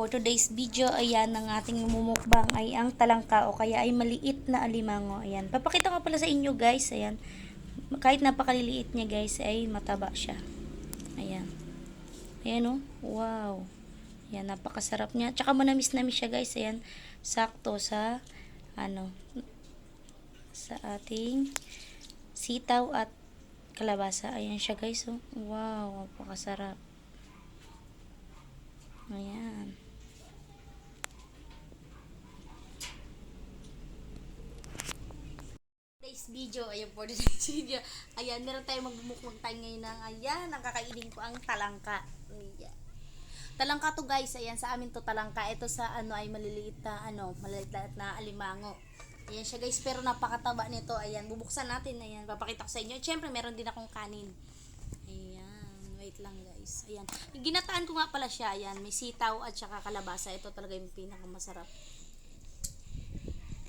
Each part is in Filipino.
for today's video, ayan, ang ating mumukbang ay ang talangka o kaya ay maliit na alimango. Ayan, papakita ko pala sa inyo guys, ayan, kahit napakaliliit niya guys, ay mataba siya. Ayan, ayan oh, wow. Ayan, napakasarap niya. Tsaka manamis-namis siya guys, ayan, sakto sa, sa ating sitaw at kalabasa. Ayan siya guys, oh, wow, napakasarap. Ayan. Today's video, ayan po today's video. Ayan, meron tayong magbumukbang tayo ngayon ng, ayan, ang kakainin ko ang talangka. Ayan. Talangka to guys, ayan, sa amin to talangka. Ito sa ay maliliit na alimango. Ayan siya guys, pero napakataba nito. Ayan, bubuksan natin, ayan, papakita ko sa inyo. Siyempre, meron din akong kanin. Ayan, wait lang guys. Ayan, ginataan ko nga pala siya. Ayan, may sitaw at saka kalabasa. Ito talaga yung pinakamasarap.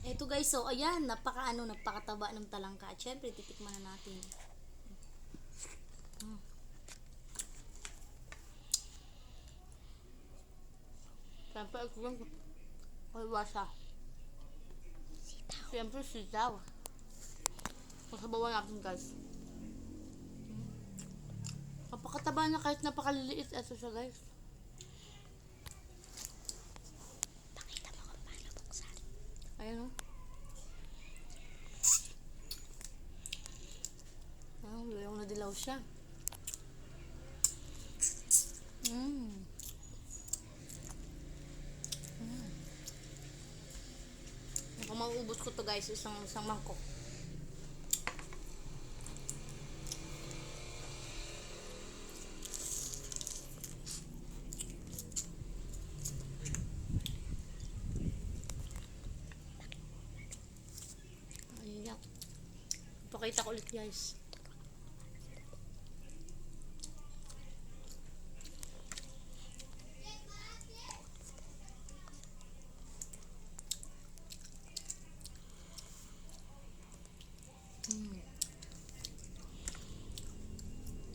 Ito guys, so ayan, napakataba ng talangka. At syempre, titikman na natin. Siyempre, ito yung kalabasa. Siyempre, sitaw. Masabawan natin guys. Napakataba na kahit napakaliliit. Ito siya guys. Pakita mo kung paano buksan. Ayan o. Yung nadilaw siya. Kung mauubos ko to guys, isang mangkok. Ayan. Pakita ko ulit guys.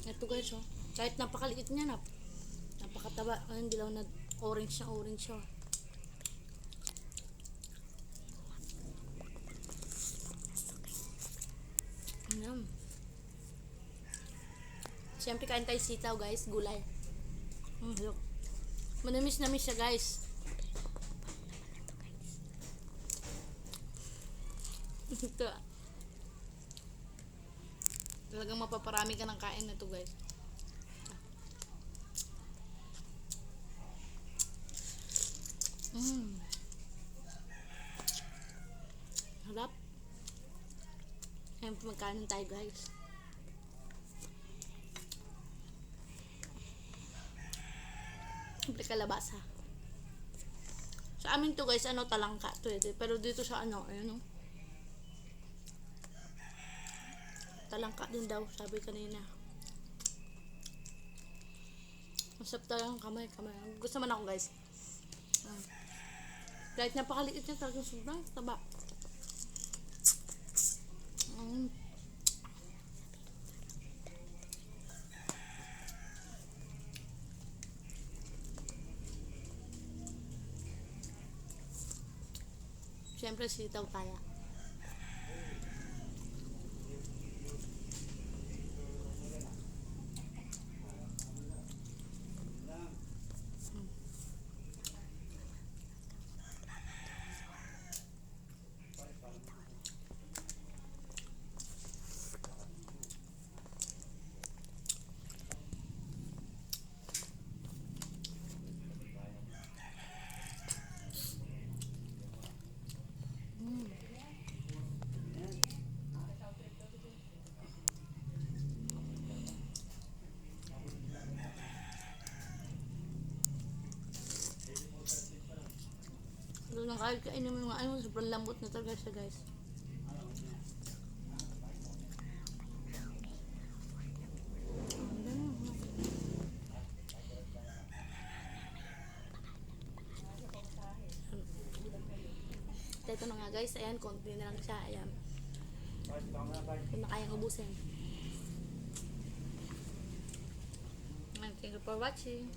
Ito guys, oh. Kahit napakaliit niya, napakataba. Ayun, dilaw na orange siya. Ayan. Siyempre, kain tayo sitaw guys, gulay. Look. Manamis-namis siya guys. Ito. Talagang mapaparami ka ng kain na to guys. Harap. Ayan, magkanin tayo guys. Siyempre kalabasa. Sa amin to guys, talangka to. Pero dito sa ayan o. Talangka din daw, sabi kanina. Masarap tayo ang kamay. Gusto man ako guys. Kahit napakaliit niya, talagang sobrang taba. Siyempre sitaw tayo. Nang kahit kainin mo yung sobrang lambot na talaga siya guys. Ito na nga guys, ayan, konti na lang siya, ayan. Kung na kayang ubusin. Thank you for watching.